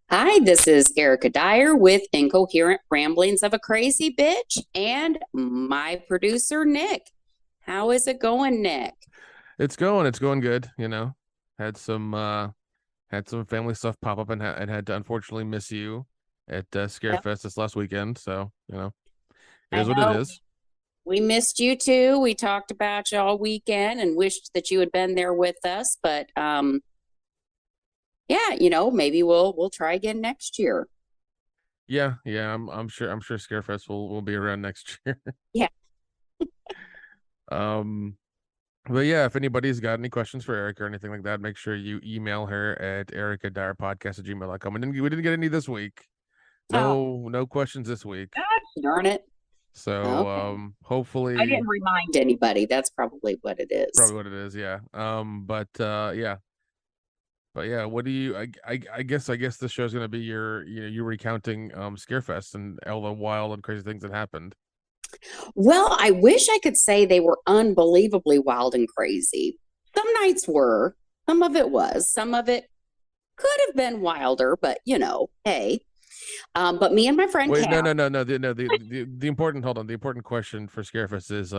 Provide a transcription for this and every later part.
Hi, this is Erica Dyer with Incoherent Ramblings of a Crazy Bitch and my producer, Nick. How is it going, Nick? It's going good, you know. Had some had some family stuff pop up and had to unfortunately miss you at Yep, Scarefest this last weekend, so, it I is what it know is. we missed you too. We talked about you all weekend and wished that you had been there with us, but yeah, maybe we'll try again next year. Yeah, yeah, I'm sure Scarefest will be around next year. Yeah. Um but yeah, if anybody's got any questions for Eric or anything like that, make sure you email her at ericadyerpodcast@gmail.com. We didn't get any this week. Oh, No questions this week. gosh, darn it. So Okay. I hopefully didn't remind anybody. That's probably what it is. probably what it is, yeah. But yeah, what do you? I guess the show's gonna be you recounting Scarefest and all the wild and crazy things that happened. Well, I wish I could say they were unbelievably wild and crazy. Some nights were, some of it was, some of it could have been wilder, but hey. But me and my friend Wait, no, Kat, no, no, no. The important hold on. The important question for Scarefest is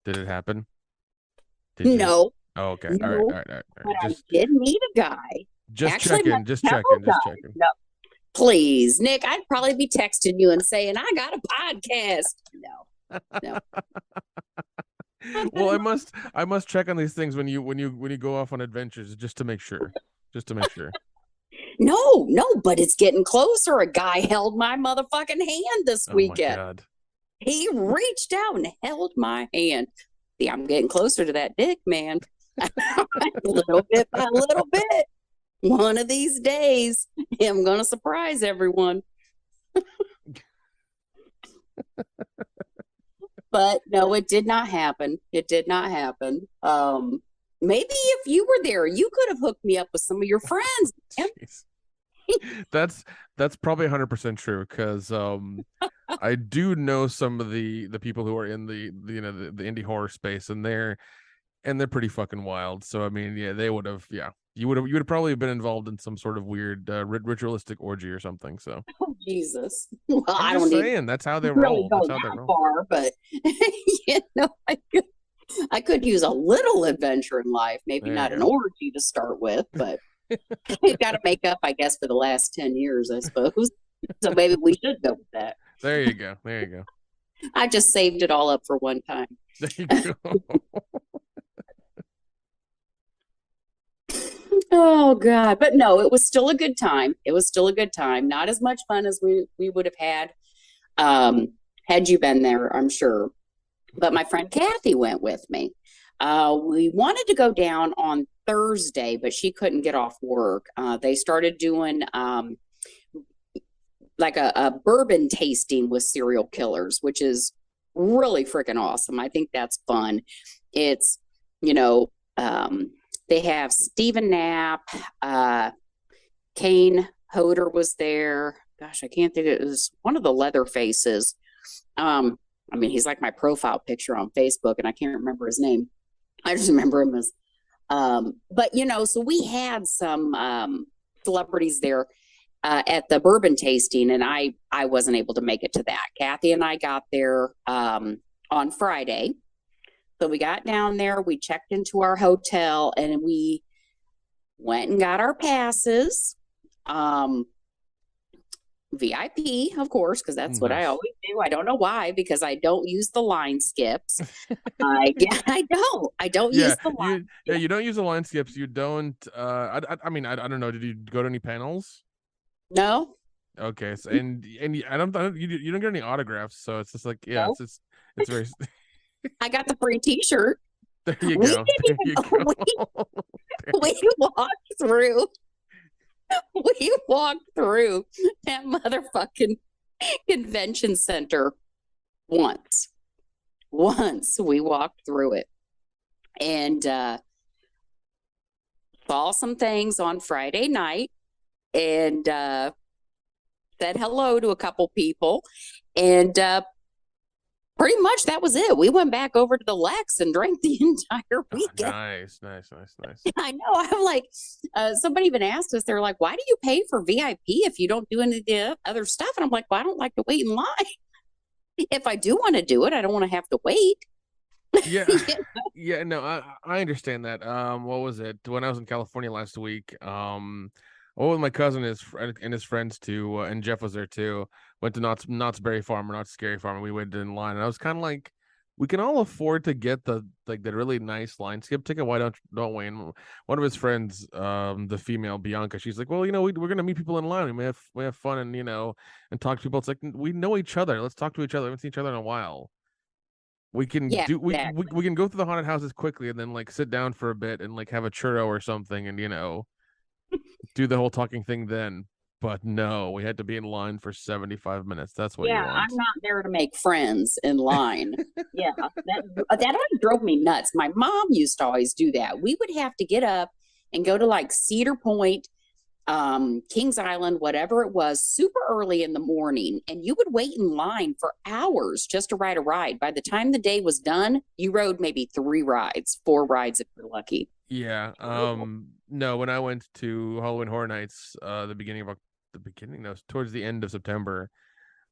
did it happen? Did you? no, Oh, okay. All right, no, all right, all right, all but right. I did meet a guy. Just Actually, met checking, just several checking, just guys. checking. No, please, Nick, I'd probably be texting you and saying, I got a podcast. No, Well, no. I must check on these things when you go off on adventures just to make sure. Just to make sure. No, no, but it's getting closer. A guy held my motherfucking hand this Oh my weekend. God. He reached out and held my hand. See, I'm getting closer to that dick, man. Little bit by little bit. One of these days, I'm going to surprise everyone. But no, it did not happen. It did not happen. Maybe if you were there, you could have hooked me up with some of your friends. Man. Jeez. That's that's probably 100% true because I do know some of the people who are in the indie horror space and they're pretty fucking wild. So I mean, yeah, they would have yeah. You would have probably been involved in some sort of weird ritualistic orgy or something. So Oh, Jesus. Well, I'm I just don't need saying that's how they really roll. go That's how they that roll. far, but I could use a little adventure in life. Maybe There you not an go. orgy to start with, but you got to make up, I guess, for the last 10 years, I suppose. So maybe we should go with that. There you go. There you go. I just saved it all up for one time. There you go. Oh God. But no, it was still a good time. It was still a good time. Not as much fun as we would have had had you been there, I'm sure. But my friend Kathy went with me. We wanted to go down on Thursday, but she couldn't get off work. They started doing like a bourbon tasting with serial killers, which is really freaking awesome. I think that's fun. It's, you know, they have Stephen Knapp, Kane Hodder was there. Gosh, I can't think it was one of the leather faces. Um, I mean, he's like my profile picture on Facebook, and I can't remember his name. I just remember him as but so we had some celebrities there at the bourbon tasting, and I wasn't able to make it to that. Kathy and I got there on Friday, so we got down there. We checked into our hotel, and we went and got our passes. Um, VIP, of course, because that's what I Nice. always do. I don't know why, because I don't use the line skips. I yeah, I don't Yeah, use the line you skips. don't use the line skips. You don't. I mean, I don't know. Did you go to any panels? No, Okay, so, and you don't get any autographs, so it's just like yeah, no. it's very. I got the free T-shirt. There you We go. didn't There you even go. we There you we walked through. We walked through that motherfucking convention center once. Once we walked through it and saw some things on Friday night and said hello to a couple people and pretty much that was it. We went back over to the Lex and drank the entire Oh, weekend. nice. I know. I'm like, somebody even asked us, they're like, why do you pay for VIP if you don't do any of the other stuff? And I'm like, well, I don't like to wait in line. If I do want to do it, I don't want to have to wait. Yeah, Yeah. yeah, no, I understand that. What was it? When I was in California last week, I went with my cousin and his friends too, and Jeff was there too. Went to Knott's Berry Farm or Knott's Scary Farm, and we waited in line. And I was kind of like, we can all afford to get the really nice line skip ticket. Why don't we? And one of his friends, the female Bianca, she's like, well, we're gonna meet people in line. We have fun and and talk to people. It's like we know each other. Let's talk to each other. We haven't seen each other in a while. We can Yeah, do exactly. we can go through the haunted houses quickly and then like sit down for a bit and like have a churro or something and do the whole talking thing then. But no, we had to be in line for 75 minutes. That's what you Yeah, want. I'm not there to make friends in line. Yeah, that always drove me nuts. My mom used to always do that. We would have to get up and go to like Cedar Point, Kings Island, whatever it was, super early in the morning, and you would wait in line for hours just to ride a ride. By the time the day was done, you rode maybe 3 rides, 4 rides if you're lucky. Yeah. No, when I went to Halloween Horror Nights, no, towards the end of September,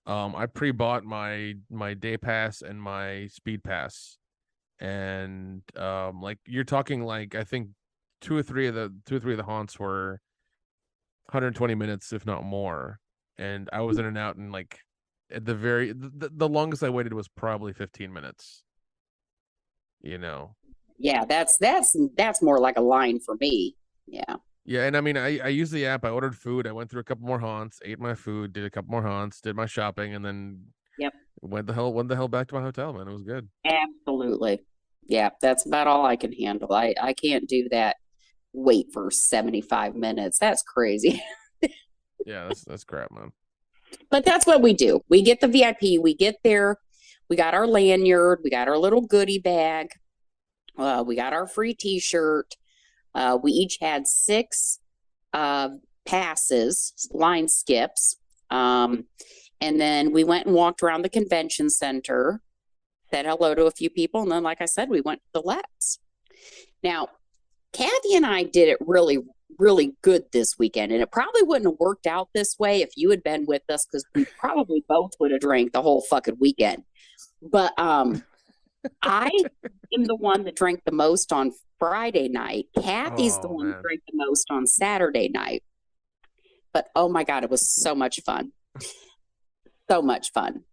I pre-bought my day pass and my speed pass. And like you're talking like I think two or three of the haunts were 120 minutes, if not more. And I was in and out in like at the longest I waited was probably 15 minutes. You know. Yeah, that's more like a line for me. Yeah. Yeah, and I mean, I used the app. I ordered food. I went through a couple more haunts, ate my food, did a couple more haunts, did my shopping, and then Yep. went the hell back to my hotel. Man, it was good. Absolutely. Yeah, that's about all I can handle. I can't do that wait for 75 minutes. That's crazy. Yeah, that's crap, man. But that's what we do. We get the VIP, we get there, we got our lanyard, we got our little goodie bag, we got our free t-shirt. We each had 6 uh, passes, line skips. And then we went and walked around the convention center, said hello to a few people. And then, like I said, we went to the Lex. Now, Kathy and I did it really, really good this weekend. And it probably wouldn't have worked out this way if you had been with us because we probably both would have drank the whole fucking weekend. But I am the one that drank the most on Friday night. Kathy's the Oh one that man. drank the most on Saturday night. But oh my God, it was so much fun. So much fun.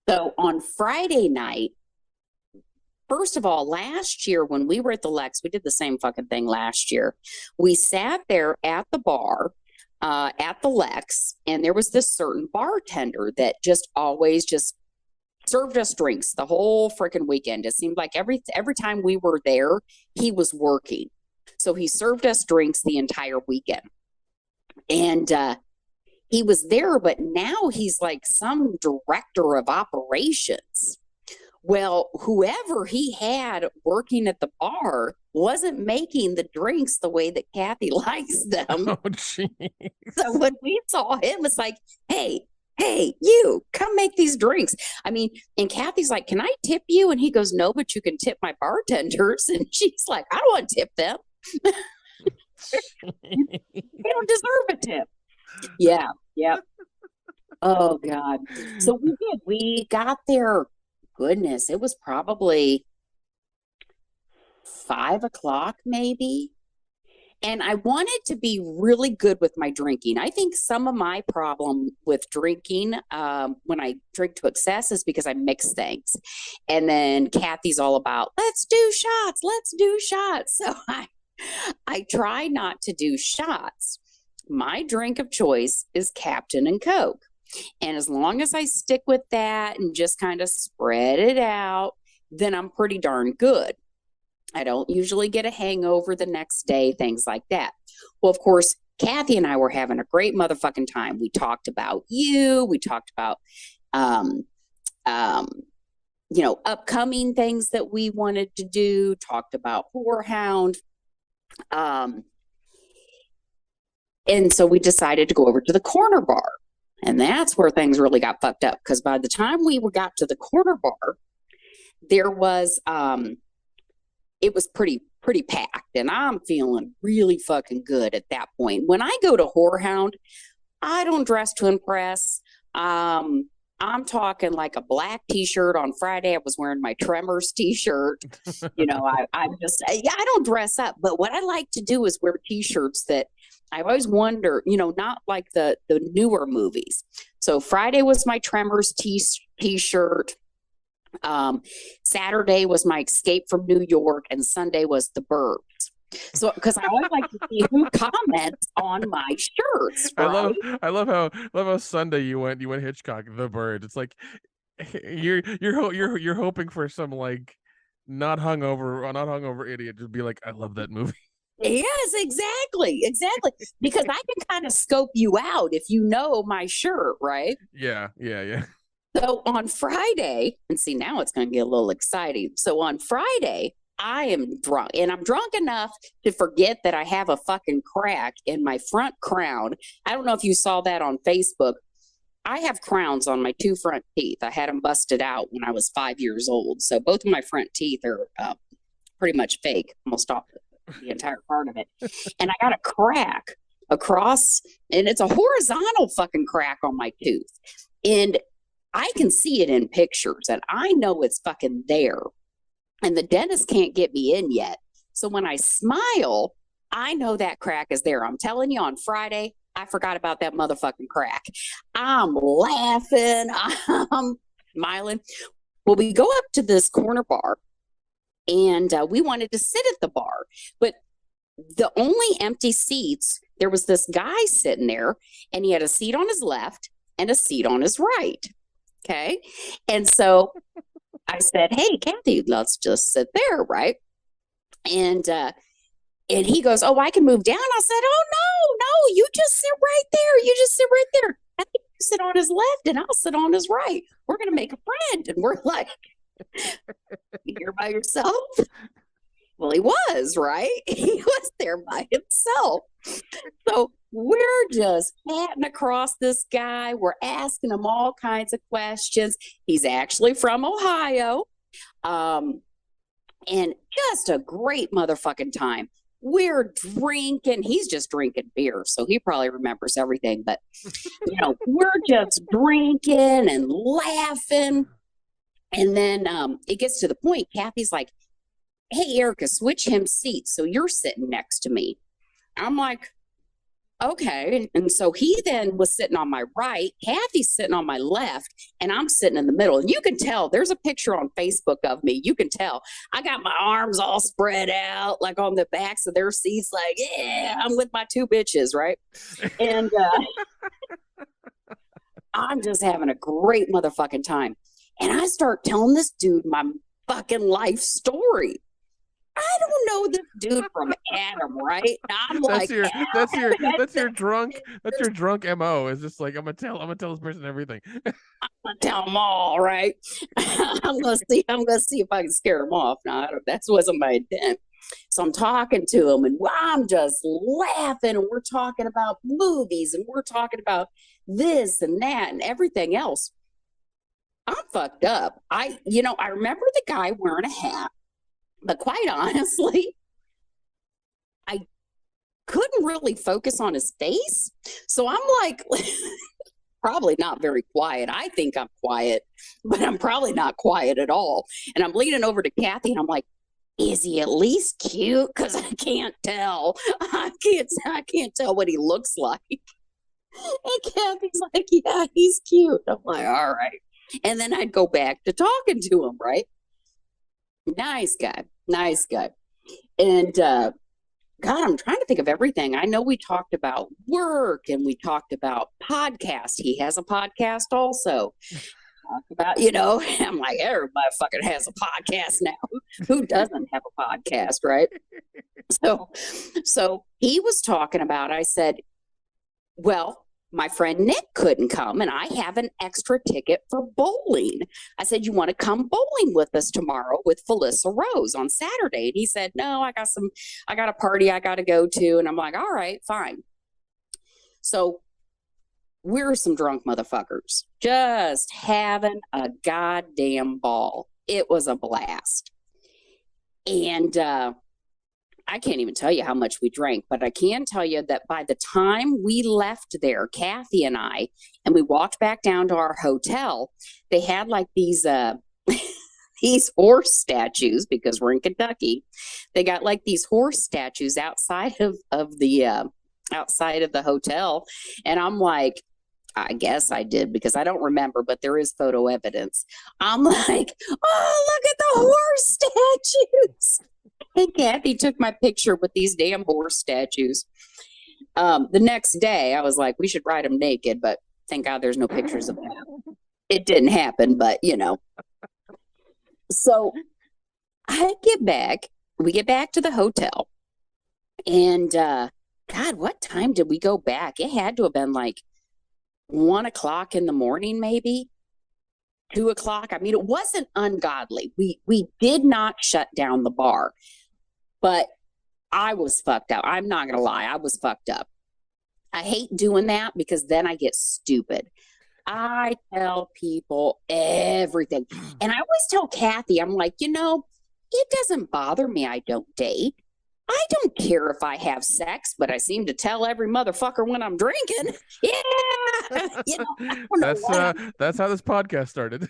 So on Friday night, first of all, last year when we were at the Lex, we did the same fucking thing last year. We sat there at the bar at the Lex, and there was this certain bartender that just always just served us drinks the whole freaking weekend. It seemed like every time we were there, he was working. So he served us drinks the entire weekend. And he was there, but now he's like some director of operations. Well, whoever he had working at the bar wasn't making the drinks the way that Kathy likes them. Oh jeez. So when we saw him, it's like, hey, you come make these drinks. I mean, and Kathy's like, can I tip you? And he goes, no, but you can tip my bartenders. And she's like, I don't want to tip them. They don't deserve a tip. Yeah. Yep. Oh God. So we did. We got there. Goodness, it was probably 5 o'clock, maybe. And I wanted to be really good with my drinking. I think some of my problem with drinking when I drink to excess is because I mix things. And then Kathy's all about, let's do shots, let's do shots. So I try not to do shots. My drink of choice is Captain and Coke. And as long as I stick with that and just kind of spread it out, then I'm pretty darn good. I don't usually get a hangover the next day, things like that. Well, of course, Kathy and I were having a great motherfucking time. We talked about you. We talked about, upcoming things that we wanted to do, talked about Whorehound. And so we decided to go over to the corner bar. And that's where things really got fucked up. Because by the time we got to the corner bar, there was it was pretty packed, and I'm feeling really fucking good at that point. When I go to Whorehound, I don't dress to impress. I'm talking like a black t-shirt. On Friday, I was wearing my Tremors t-shirt. I don't dress up, but what I like to do is wear t-shirts that I always wonder, not like the newer movies. So Friday was my Tremors t-shirt. Saturday was my Escape from New York, and Sunday was The Burbs. So, because I always like to see who comments on my shirts. Right? I love how Sunday you went Hitchcock, The Bird. It's like you're hoping for some like not hungover idiot to be like, I love that movie. Yes, exactly. Because I can kind of scope you out if you know my shirt, right? Yeah. So on Friday, and see, now it's going to get a little exciting. So on Friday, I am drunk, and I'm drunk enough to forget that I have a fucking crack in my front crown. I don't know if you saw that on Facebook. I have crowns on my 2 front teeth. I had them busted out when I was 5 years old. So both of my front teeth are pretty much fake, almost off the entire part of it. And I got a crack across, and it's a horizontal fucking crack on my tooth. And I can see it in pictures, and I know it's fucking there. And the dentist can't get me in yet. So when I smile, I know that crack is there. I'm telling you, on Friday, I forgot about that motherfucking crack. I'm laughing. I'm smiling. Well, we go up to this corner bar, and we wanted to sit at the bar. But the only empty seats, there was this guy sitting there, and he had a seat on his left and a seat on his right. Okay. And so I said, hey, Kathy, let's just sit there, right? And he goes, oh, I can move down. I said, oh, no, you just sit right there. You just sit right there. I think you sit on his left and I'll sit on his right. We're going to make a friend. And we're like, you here by yourself? Well, he was, right? He was there by himself. So we're just patting across this guy. We're asking him all kinds of questions. He's actually from Ohio. And just a great motherfucking time. We're drinking. He's just drinking beer, so he probably remembers everything. But, we're just drinking and laughing. And then it gets to the point, Kathy's like, hey, Erica, switch him seats. So you're sitting next to me. I'm like, okay. And so he then was sitting on my right. Kathy's sitting on my left, and I'm sitting in the middle. And you can tell, there's a picture on Facebook of me. You can tell I got my arms all spread out, like on the backs of their seats, like, yeah, I'm with my 2 bitches, right? And I'm just having a great motherfucking time. And I start telling this dude my fucking life story. I don't know this dude from Adam, right? I'm that's your drunk MO. Is just like, I'm gonna tell this person everything. I'm gonna tell them all, right? I'm gonna see if I can scare them off. No, that wasn't my intent. So I'm talking to him, and I'm just laughing, and we're talking about movies, and we're talking about this and that and everything else. I'm fucked up. I remember the guy wearing a hat. But quite honestly, I couldn't really focus on his face. So I'm like, probably not very quiet. I think I'm quiet, but I'm probably not quiet at all. And I'm leaning over to Kathy, and I'm like, is he at least cute? Because I can't tell. I can't tell what he looks like. And Kathy's like, yeah, he's cute. I'm like, all right. And then I'd go back to talking to him, right? Nice guy. And God, I'm trying to think of everything. I know we talked about work, and we talked about podcast. He has a podcast also. Talk about, I'm like, everybody fucking has a podcast now. Who doesn't have a podcast, right? So he was talking about, I said, well, my friend Nick couldn't come, and I have an extra ticket for bowling. I said, you want to come bowling with us tomorrow with Felissa Rose on Saturday? And he said, no, I got a party I got to go to. And I'm like, all right, fine. So we're some drunk motherfuckers just having a goddamn ball. It was a blast. And I can't even tell you how much we drank, but I can tell you that by the time we left there, Kathy and I, and we walked back down to our hotel, they had like these these horse statues, because we're in Kentucky. They got like these horse statues outside of the hotel. And I'm like, I guess I did, because I don't remember, but there is photo evidence. I'm like, oh, look at the horse statues. And Kathy took my picture with these damn horse statues. The next day, I was like, we should ride them naked, but thank God there's no pictures of that. It didn't happen, but you know. So we get back to the hotel, and God, what time did we go back? It had to have been like 1 o'clock in the morning, maybe 2 o'clock. I mean, it wasn't ungodly. We did not shut down the bar, but I was fucked up. I'm not going to lie. I was fucked up. I hate doing that because then I get stupid. I tell people everything. And I always tell Kathy, I'm like, you know, it doesn't bother me. I don't date. I don't care if I have sex, but I seem to tell every motherfucker when I'm drinking. Yeah. You know, I don't know that's how this podcast started.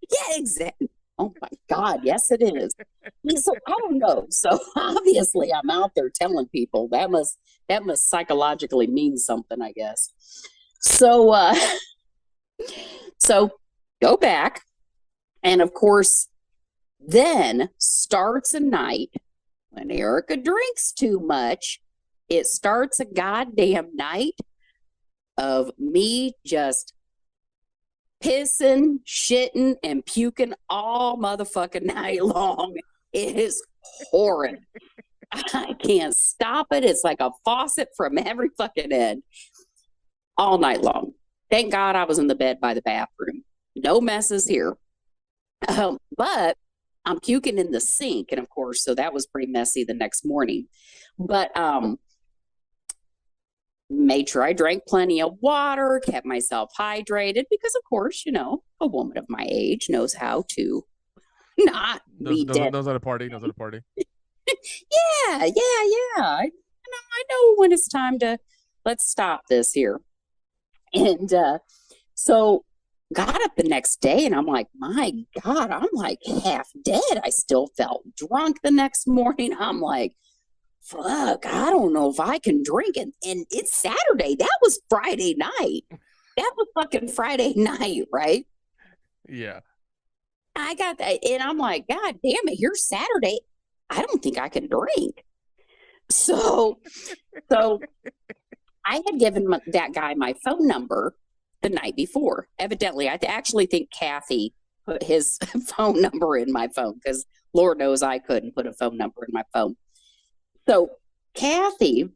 Yeah, exactly. Oh my God. Yes, it is. So I don't know. So obviously I'm out there telling people that must psychologically mean something, I guess. So go back. And of course, then starts a night when Erica drinks too much. It starts a goddamn night of me just pissing, shitting, and puking all motherfucking night long. It is horrid. I can't stop it. It's like a faucet from every fucking end all night long. Thank God I was in the bed by the bathroom. No messes here. But I'm puking in the sink. And of course, so that was pretty messy the next morning. But made sure I drank plenty of water, kept myself hydrated, because of course, you know, a woman of my age knows how to not be dead. Knows how to party. Yeah. I know when it's time to let's stop this here. And so got up the next day and I'm like, my God, I'm like half dead. I still felt drunk the next morning. I'm like, fuck, I don't know if I can drink it. And it's Saturday. That was Friday night. That was fucking Friday night, right? Yeah. I got that. And I'm like, God damn it, here's Saturday. I don't think I can drink. So I had given that guy my phone number the night before. Evidently, I actually think Kathy put his phone number in my phone, because Lord knows I couldn't put a phone number in my phone. So Kathy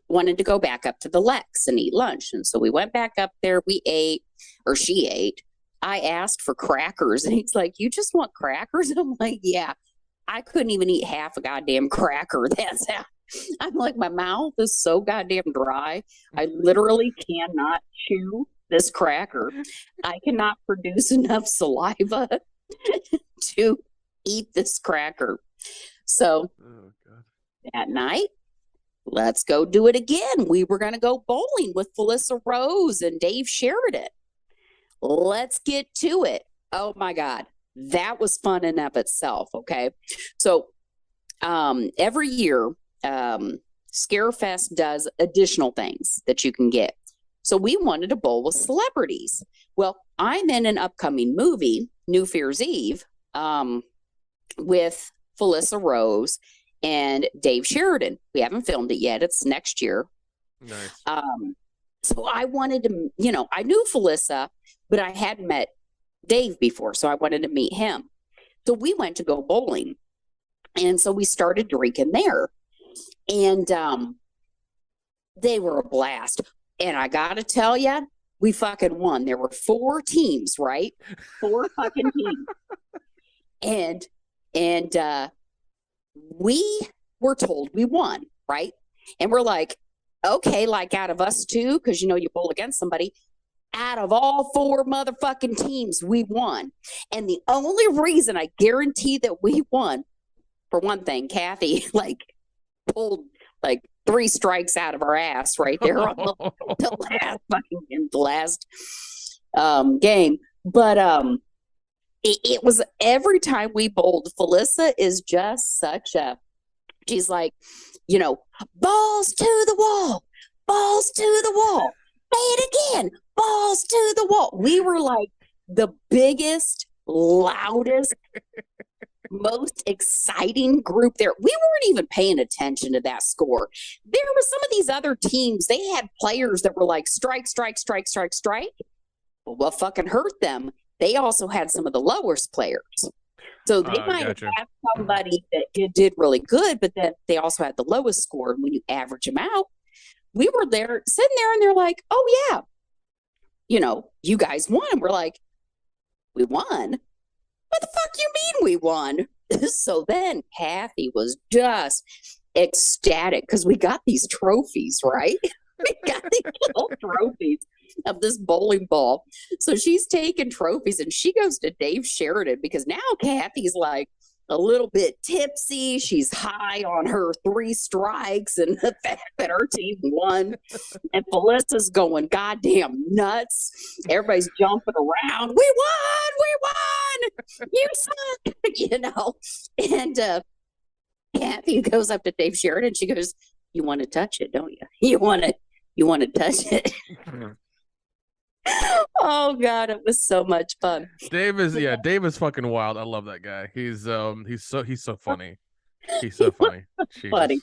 wanted to go back up to the Lex and eat lunch. And so we went back up there. We ate, or she ate. I asked for crackers, and he's like, you just want crackers? I'm like, yeah. I couldn't even eat half a goddamn cracker. That's how. I'm like, my mouth is so goddamn dry. I literally cannot chew this cracker. I cannot produce enough saliva to eat this cracker. So that night, let's go do it again. We were going to go bowling with Felissa Rose and Dave Sheridan. Let's get to it. Oh my God. That was fun in of itself. Okay. So every year, Scarefest does additional things that you can get. So we wanted to bowl with celebrities. Well, I'm in an upcoming movie, New Year's Eve, with Felissa Rose and Dave Sheridan. We haven't filmed it yet. It's next year. Nice. So I wanted to, you know, I knew Felissa, but I hadn't met Dave before. So I wanted to meet him. So we went to go bowling. And so we started drinking there. And they were a blast. And I got to tell you, we fucking won. There were 4 teams, right? 4 fucking teams. And we were told we won, right? And we're like, okay, like out of us two, because you bowl against somebody. Out of all 4 motherfucking teams, we won. And the only reason I guarantee that we won, for one thing, Kathy pulled 3 strikes out of our ass right there on the last game. But it was every time we bowled. Felissa is just she's like, balls to the wall, balls to the wall. Say it again, balls to the wall. We were like the biggest, loudest, most exciting group there. We weren't even paying attention to that score. There were some of these other teams, they had players that were like strike, strike, strike, strike, strike. Well, what fucking hurt them? They also had some of the lowest players. So they might have had somebody that did really good, but then they also had the lowest score. And when you average them out, we were there sitting there and they're like, oh yeah, you guys won. And we're like, we won? What the fuck you mean we won? So then Kathy was just ecstatic because we got these trophies, right? We got these little trophies of this bowling ball. So she's taking trophies and she goes to Dave Sheridan because now Kathy's like a little bit tipsy. She's high on her 3 strikes and the fact that her team won. And Felissa's going goddamn nuts. Everybody's jumping around. We won! You suck! And Kathy goes up to Dave Sheridan. She goes, you want to touch it, don't you? You want to touch it? Oh God, it was so much fun. Dave is fucking wild. I love that guy. He's so funny. He's so funny. Funny.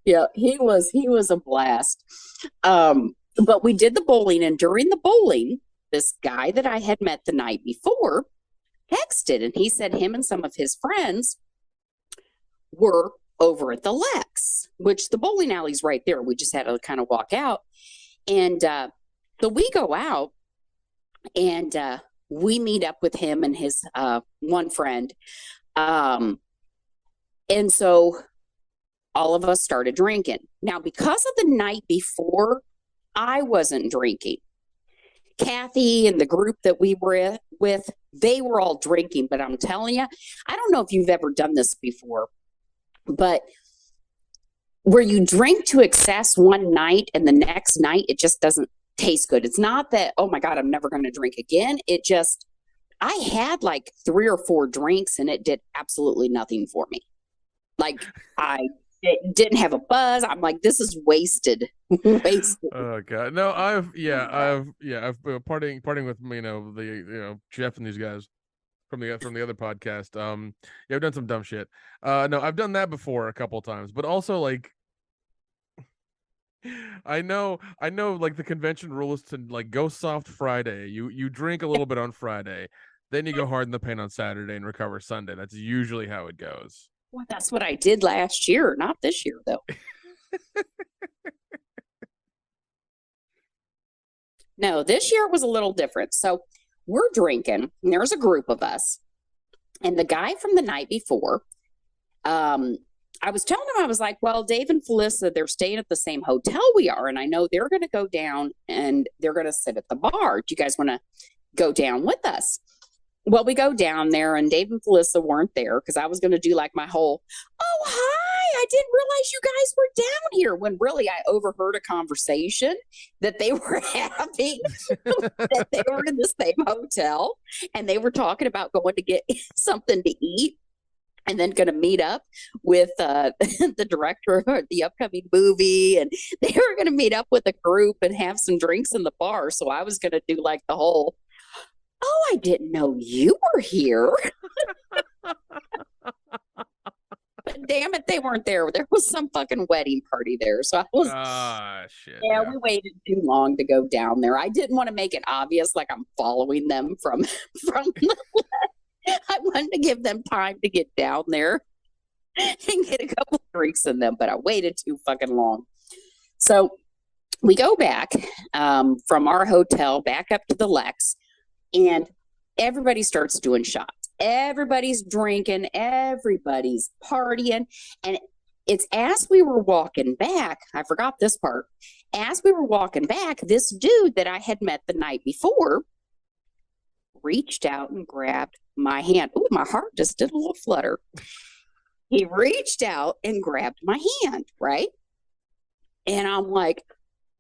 Yeah, he was a blast. But we did the bowling, and during the bowling, this guy that I had met the night before texted, and he said him and some of his friends were over at the Lex, which the bowling alley's right there. We just had to kind of walk out. And so we go out and we meet up with him and his one friend. And so all of us started drinking. Now, because of the night before, I wasn't drinking. Kathy and the group that we were with, they were all drinking. But I'm telling you, I don't know if you've ever done this before, but where you drink to excess one night and the next night, it just doesn't taste good. It's not that, oh my God, I'm never going to drink again. I had like 3 or 4 drinks and it did absolutely nothing for me. Like it didn't have a buzz. I'm like, this is wasted. Oh God. No, I've been partying with, Jeff and these guys from the other podcast. I've done some dumb shit. No, I've done that before a couple of times, but also like I know like the convention rule is to like go soft Friday. You drink a little bit on Friday, then you go hard in the paint on Saturday and recover Sunday. That's usually how it goes. Well, that's what I did last year, not this year though. No, this year it was a little different. So we're drinking, and there's a group of us. And the guy from the night before, I was telling him, I was like, well, Dave and Felissa, they're staying at the same hotel we are. And I know they're going to go down and they're going to sit at the bar. Do you guys want to go down with us? Well, we go down there and Dave and Felissa weren't there because I was going to do like my whole, oh, hi, I didn't realize you guys were down here, when really I overheard a conversation that they were having, that they were in the same hotel and they were talking about going to get something to eat and then going to meet up with the director of the upcoming movie. And they were going to meet up with a group and have some drinks in the bar. So I was going to do like the whole, oh, I didn't know you were here. But damn it, they weren't there. There was some fucking wedding party there. So I was, shit. Yeah, we waited too long to go down there. I didn't want to make it obvious like I'm following them from the I wanted to give them time to get down there and get a couple of drinks in them, but I waited too fucking long. So we go back from our hotel back up to the Lex, and everybody starts doing shots. Everybody's drinking, everybody's partying, and It's as we were walking back, I forgot this part. As we were walking back, this dude that I had met the night before reached out and grabbed my hand. Oh, my heart just did a little flutter. He reached out and grabbed my hand, right? And I'm like,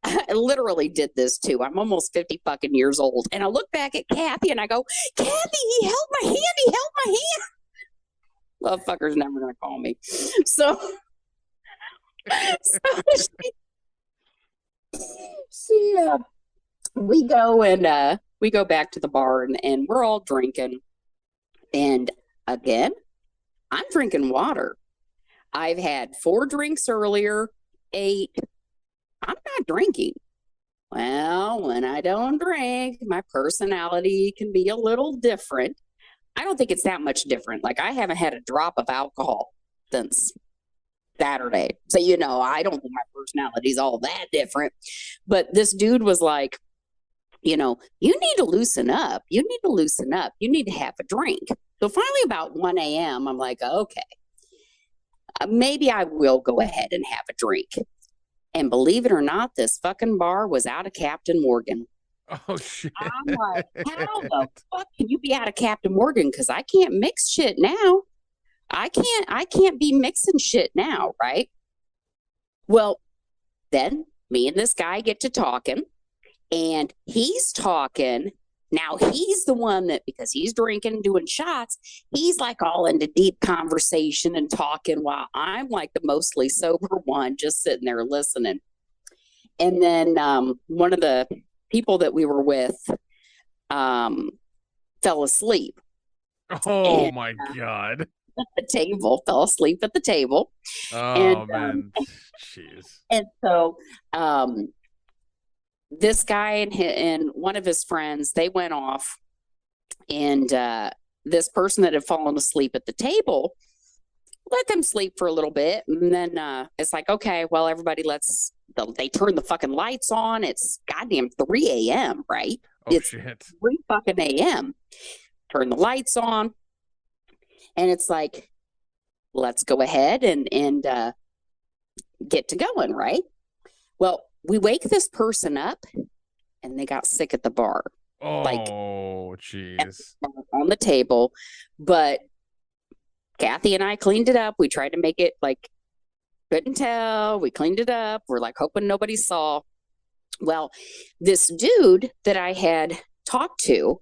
I literally did this too. I'm almost 50 fucking years old. And I look back at Kathy and I go, Kathy, he held my hand. He held my hand. Fucker's never going to call me. So we go back to the bar and we're all drinking. And again, I'm drinking water. I've had 4 drinks earlier, 8. I'm not drinking. Well, when I don't drink, my personality can be a little different. I don't think it's that much different. Like, I haven't had a drop of alcohol since Saturday. So, I don't think my personality is all that different. But this dude was like, you need to loosen up. You need to loosen up. You need to have a drink. So finally about 1 a.m., I'm like, okay, maybe I will go ahead and have a drink. And believe it or not, this fucking bar was out of Captain Morgan. Oh, shit. I'm like, how the fuck can you be out of Captain Morgan? Because I can't mix shit now. I can't be mixing shit now, right? Well, then me and this guy get to talking, and he's talking. Now he's the one that, because he's drinking, doing shots, he's like all into deep conversation and talking while I'm like the mostly sober one, just sitting there listening. And then one of the people that we were with fell asleep. Oh, my God. At the table, fell asleep at the table. Oh, man. Jeez. And so this guy and one of his friends, they went off, and this person that had fallen asleep at the table let them sleep for a little bit. And then it's like, okay, well, everybody they turn the fucking lights on. It's goddamn 3 a.m., right? Oh, it's shit. 3 fucking a.m. Turn the lights on. And it's like, let's go ahead and get to going, right? Well, we wake this person up, and they got sick at the bar. Oh, jeez. On the table. But Kathy and I cleaned it up. We tried to make it like, couldn't tell. We cleaned it up. We're like hoping nobody saw. Well, this dude that I had talked to,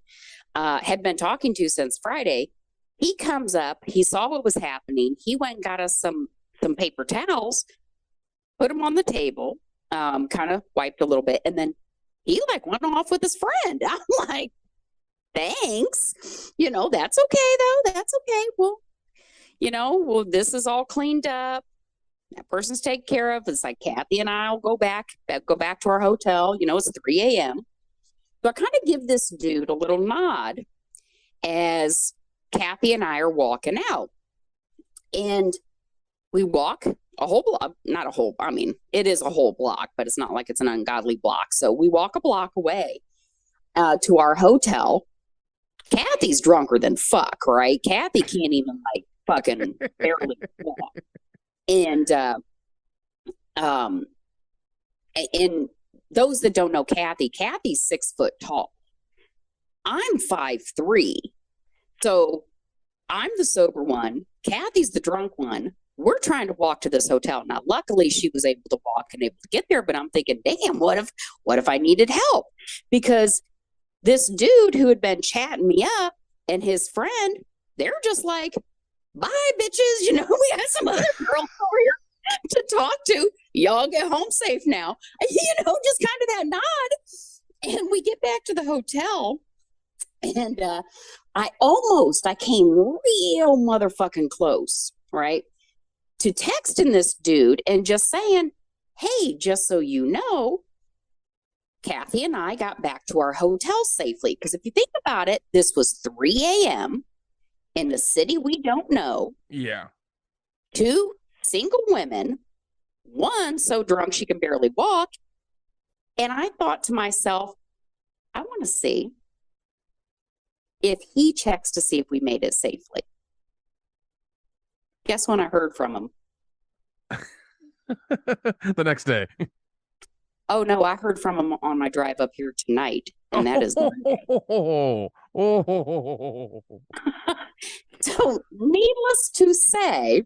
had been talking to since Friday, he comes up, he saw what was happening. He went and got us some paper towels, put them on the table, kind of wiped a little bit, and then he like went off with his friend. I'm like, thanks. That's okay though. That's okay. Well, this is all cleaned up. That person's taken care of. It's like Kathy and I'll go back to our hotel. It's 3 a.m. So I kind of give this dude a little nod as Kathy and I are walking out. And we walk a whole block, not a whole, I mean, it is a whole block, but it's not like it's an ungodly block. So we walk a block away to our hotel. Kathy's drunker than fuck, right? Kathy can't even like fucking barely walk. And those that don't know Kathy's 6 foot tall. I'm 5'3". So I'm the sober one. Kathy's the drunk one. We're trying to walk to this hotel. Now, luckily, she was able to walk and able to get there. But I'm thinking, damn, what if I needed help? Because this dude who had been chatting me up and his friend, they're just like, bye, bitches. We got some other girls over here to talk to. Y'all get home safe now. Just kind of that nod. And we get back to the hotel. And I came real motherfucking close, right, to texting this dude and just saying, hey, just so you know, Kathy and I got back to our hotel safely. Because if you think about it, this was 3 a.m. in the city we don't know. Yeah. 2 single women, one so drunk she can barely walk. And I thought to myself, I want to see if he checks to see if we made it safely. Guess when I heard from him? The next day. Oh no, I heard from him on my drive up here tonight, and that is Monday. So, needless to say,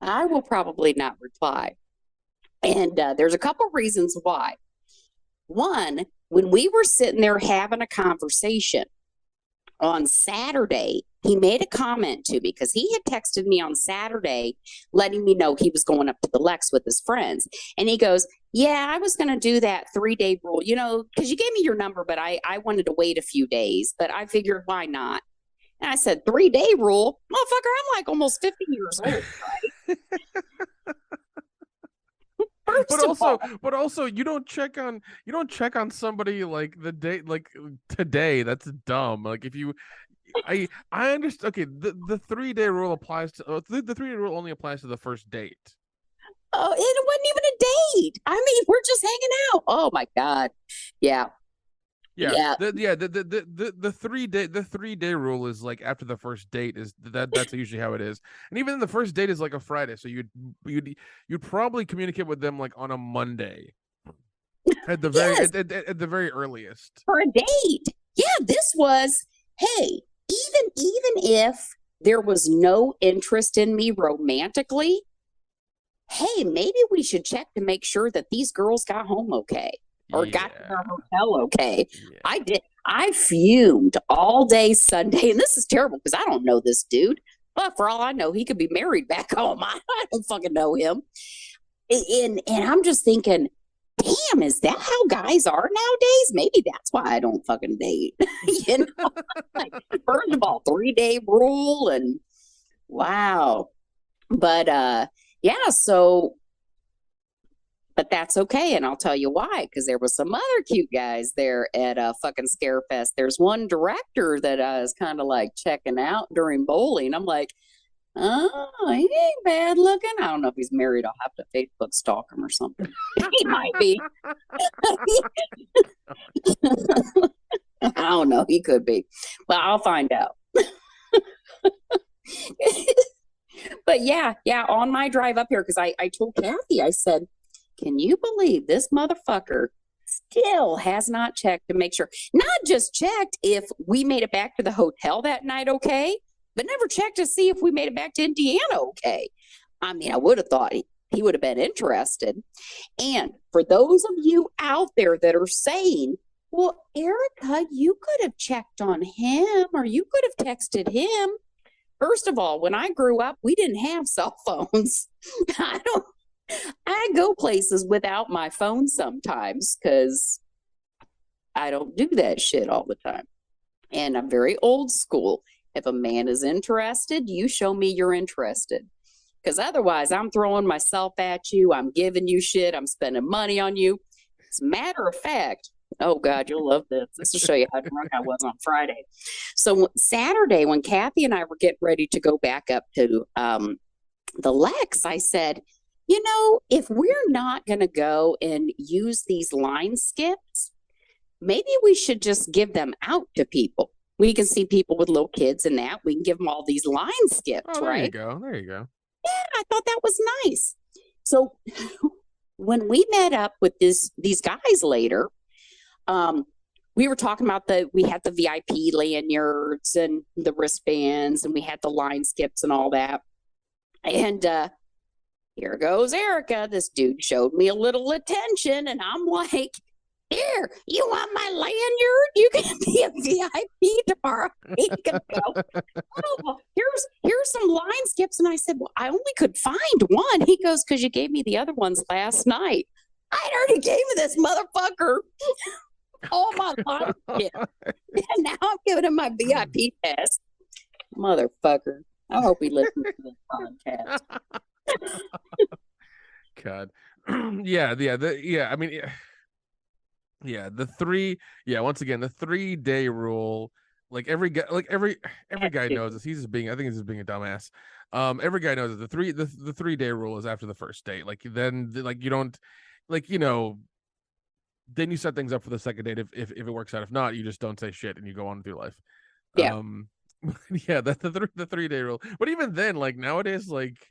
I will probably not reply. And there's a couple reasons why. One, when we were sitting there having a conversation on Saturday, he made a comment to me because he had texted me on Saturday letting me know he was going up to the Lex with his friends. And he goes, yeah, I was going to do that 3-day rule, because you gave me your number, but I wanted to wait a few days, but I figured why not? And I said, 3-day rule? Motherfucker, I'm like almost 50 years old, right? But also you don't check on somebody like the day, like today. That's dumb. Like if you I understand. Okay, the 3-day rule applies to the 3-day rule only applies to the first date. Oh, it wasn't even a date. I mean, we're just hanging out. Oh my God. Yeah. Yeah. The 3-day rule is like after the first date is that's usually how it is. And even the first date is like a Friday, so you'd probably communicate with them like on a Monday at the very at the very earliest for a date. Yeah, this was, hey, even if there was no interest in me romantically, hey, maybe we should check to make sure that these girls got home okay or got to their hotel okay. Yeah. I fumed all day Sunday, and this is terrible because I don't know this dude, but for all I know, he could be married back home. I don't fucking know him. And I'm just thinking, damn, is that how guys are nowadays? Maybe that's why I don't fucking date. Like, first of all, 3-day rule and wow. But yeah, so but that's okay, and I'll tell you why, because there was some other cute guys there at fucking Scarefest. There's one director that I was kind of like checking out during bowling. I'm like, oh, he ain't bad looking. I don't know if he's married. I'll have to Facebook stalk him or something. He might be. I don't know. He could be. Well, I'll find out. But yeah, on my drive up here, because I told Kathy, I said, can you believe this motherfucker still has not checked to make sure, not just checked if we made it back to the hotel that night okay, but never checked to see if we made it back to Indiana okay. I mean, I would have thought he would have been interested. And for those of you out there that are saying, well, Erica, you could have checked on him or you could have texted him. First of all, when I grew up, we didn't have cell phones. I go places without my phone sometimes because I don't do that shit all the time. And I'm very old school. If a man is interested, you show me you're interested. Because otherwise, I'm throwing myself at you. I'm giving you shit. I'm spending money on you. As a matter of fact, oh God, you'll love this. This will show you how drunk I was on Friday. So Saturday, when Kathy and I were getting ready to go back up to the Lex, I said, if we're not going to go and use these line skips, maybe we should just give them out to people. We can see people with little kids and that. We can give them all these line skips, right? There you go. Yeah, I thought that was nice. So when we met up with these guys later, we were talking about we had the VIP lanyards and the wristbands, and we had the line skips and all that. And here goes Erica. This dude showed me a little attention, and I'm like, here, you want my lanyard? You can be a VIP tomorrow. He can go, oh, well, here's some line skips. And I said, well, I only could find one. He goes, because you gave me the other ones last night. I already gave this motherfucker all my line skips. And now I'm giving him my VIP pass. Motherfucker. I hope he listens to this podcast. God. I mean, the 3-day rule, like every guy knows this. I think he's just being a dumbass. Every guy knows that the 3-day rule is after the first date. Like then you don't, then you set things up for the second date if it works out. If not, you just don't say shit and you go on with your life. Yeah. That's the 3-day rule. But even then, like nowadays, like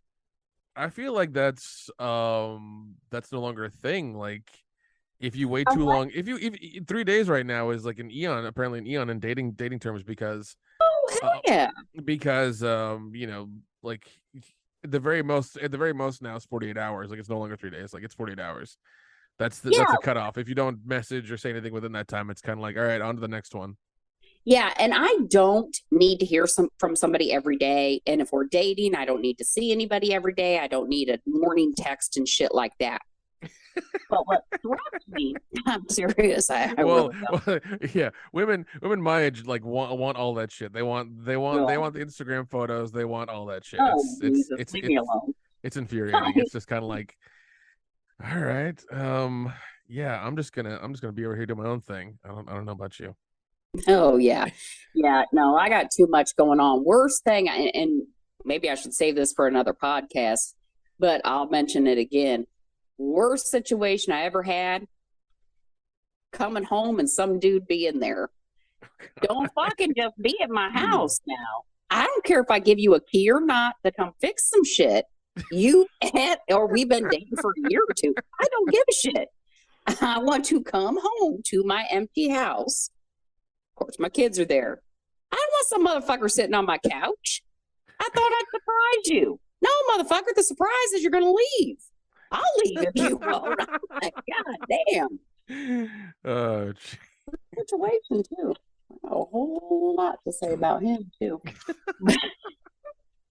I feel like that's no longer a thing. Like if you wait Oh, too what? long, if 3 days right now is like an eon, apparently an eon in dating terms Oh, hell uh yeah. because like at the very most now it's 48 hours. Like it's no longer 3 days, like it's 48 hours. That's Yeah. the cutoff. If you don't message or say anything within that time, it's kind of like, all right, on to the next one. Yeah. And I don't need to hear from somebody every day. And if we're dating, I don't need to see anybody every day. I don't need a morning text and shit like that. But what throws me, I'm serious. I Well, really well, yeah, women my age like want all that shit. They don't. want the Instagram photos. They want all that shit. Oh, Jesus, leave me It's alone. it's infuriating. It's just kind of like, all right, yeah, I'm just gonna be over here doing my own thing. I don't know about you. Oh, yeah. Yeah. No, I got too much going on. Worst thing, and maybe I should save this for another podcast, but I'll mention it again. Worst situation I ever had, coming home and some dude being there. Don't fucking just be at my house now. I don't care if I give you a key or not to come fix some shit. You had, or we've been dating for a year or two. I don't give a shit. I want to come home to my empty house. Of course, my kids are there. I don't want some motherfucker sitting on my couch. I thought I'd surprise you. No, motherfucker, the surprise is you're going to leave. I'll leave if you won't. Like, God damn. Oh, Situation, too. A whole lot to say about him, too.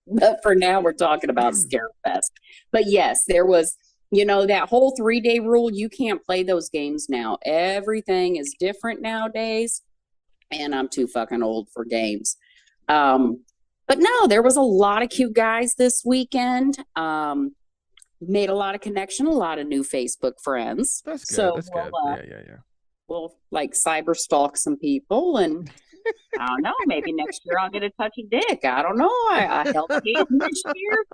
But for now, we're talking about Scarefest. But yes, there was, that whole 3 day rule. You can't play those games now. Everything is different nowadays. And I'm too fucking old for games. But no, there was a lot of cute guys this weekend. Made a lot of connection, a lot of new Facebook friends. that's good. So That's good. Yeah. we'll like cyber stalk some people, and I don't know. Maybe next year I'll get a touchy dick. I don't know. I held a hand this year.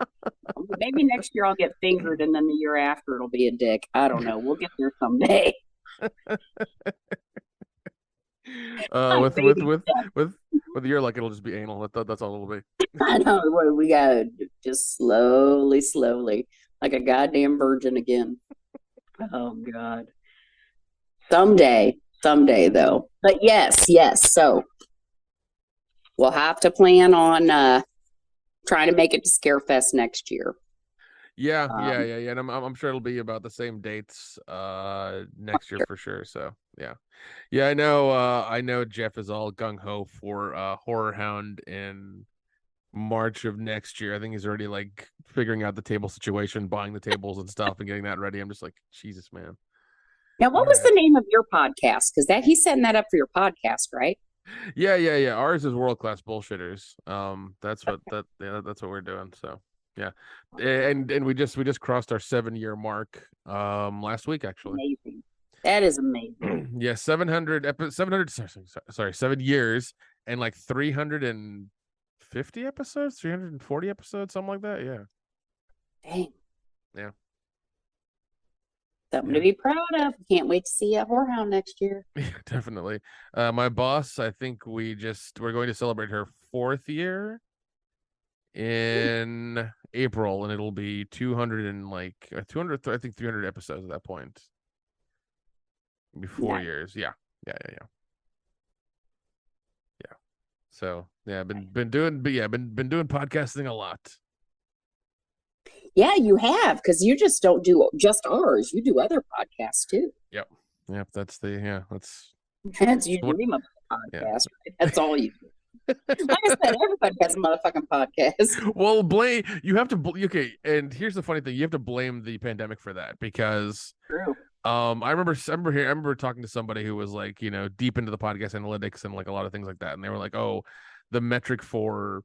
Maybe next year I'll get fingered, and then the year after it'll be a dick. I don't know. We'll get there someday. With Baby steps. with your luck, it'll just be anal. That's all it'll be. I know. We gotta just slowly, slowly, like a goddamn virgin again. Oh God. Someday though. But yes. So we'll have to plan on trying to make it to Scarefest next year. Yeah. And I'm sure it'll be about the same dates next year for sure. So yeah. I know Jeff is all gung ho for Horror Hound in March of next year. I think he's already like figuring out the table situation, buying the tables and stuff, and getting that ready. I'm just like, Jesus, man. Now, what All was right. the name of your podcast? Because he's setting that up for your podcast, right? Yeah. Ours is World Class Bullshitters. That's what we're doing. So yeah, and we just crossed our 7 year mark last week actually. Amazing. That is amazing. Yeah, 700 sorry, 7 years and like 350 episodes, 340 episodes, something like that. Yeah. Dang. Yeah. Something to be proud of. Can't wait to see you at Whorehound next year. Yeah, definitely. My boss, I think we're going to celebrate her 4th year in April, and it'll be 200 and like 200, I think 300 episodes at that point. It'll be 4 years. Yeah. So yeah, been doing podcasting a lot. Yeah, you have, because you just don't do just ours. You do other podcasts too. Yep. That's That's you dream of a podcast, yeah. right? That's all you do. Like I said, everybody has a motherfucking podcast. Well, okay, and here's the funny thing: you have to blame the pandemic for that because True. I remember talking to somebody who was like, deep into the podcast analytics and like a lot of things like that, and they were like, oh, the metric to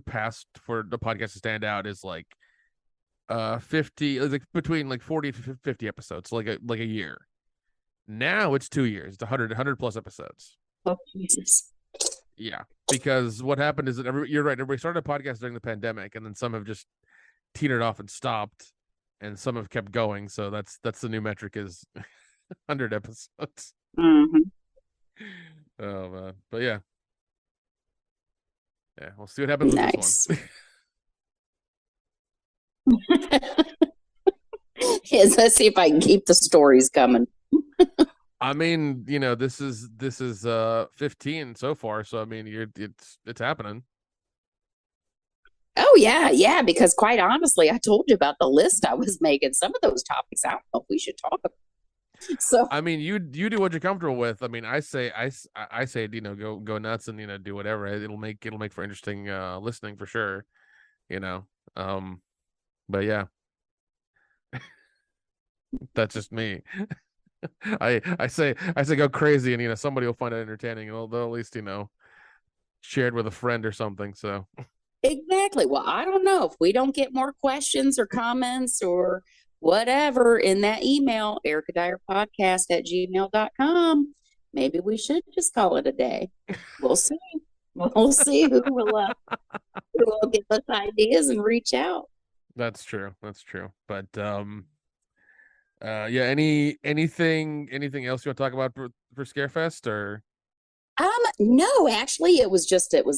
pass for the podcast to stand out is like 50, like between like 40 to 50 episodes, like a year. Now it's 2 years, it's 100 plus episodes. Oh Jesus. Yeah, because what happened is that you're right, everybody started a podcast during the pandemic, and then some have just teetered off and stopped, and some have kept going. So that's the new metric is 100 episodes. Mm-hmm. Oh man, but yeah, we'll see what happens with this one. Yes, let's see if I can keep the stories coming. I mean, this is 15 so far, so I mean, it's happening. Oh yeah, yeah. Because quite honestly, I told you about the list I was making. Some of those topics, I don't know if we should talk about. So I mean, you do what you're comfortable with. I mean, I say, go nuts and do whatever. It'll make for interesting listening for sure. You know, um, but yeah, that's just me. I say go crazy, and somebody will find it entertaining, and they'll at least share it with a friend or something. So exactly. Well, I don't know if we don't get more questions or comments or whatever in that email, ericadyerpodcast@gmail.com. Maybe we should just call it a day. We'll see. We'll see who will give us ideas and reach out. that's true. That's true. But yeah. Anything else you want to talk about for Scarefest or? No, actually, it was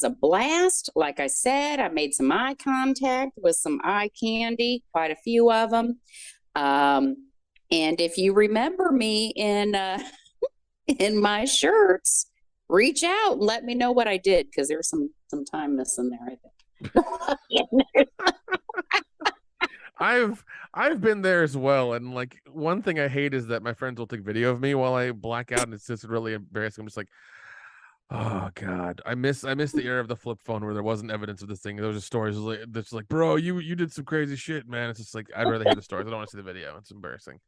a blast. Like I said, I made some eye contact with some eye candy, quite a few of them. Um, and if you remember me in in my shirts, reach out and let me know what I did because there's some time missing there, I think. I've been there as well, and like one thing I hate is that my friends will take video of me while I black out, and it's just really embarrassing. I'm just like, oh god, I miss the era of the flip phone where there wasn't evidence of this thing. There was just stories that's like, bro, you did some crazy shit, man. It's just like I'd rather hear the stories. I don't want to see the video. It's embarrassing.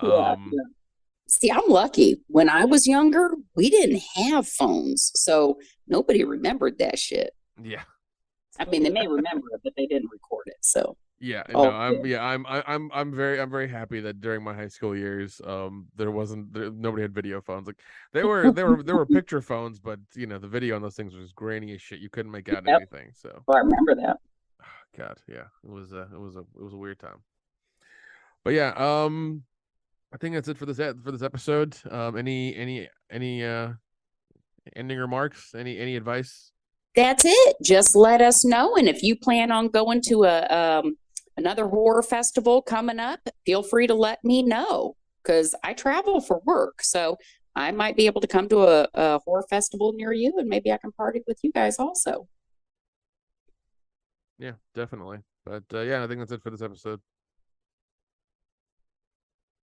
Yeah. Um, See, I'm lucky. When I was younger, we didn't have phones, so nobody remembered that shit. yeah. I mean, they may remember it, but they didn't record it. So, Yeah, no, oh, I'm yeah, I'm very happy that during my high school years, nobody had video phones. Like there were picture phones, but the video on those things was grainy as shit. You couldn't make out yep, anything. So I remember that. God, yeah, it was a weird time. But yeah, I think that's it for this episode. Any ending remarks? Any advice? That's it. Just let us know. And if you plan on going to another horror festival coming up, feel free to let me know because I travel for work. So I might be able to come to a horror festival near you and maybe I can party with you guys also. Yeah, definitely. But yeah, I think that's it for this episode.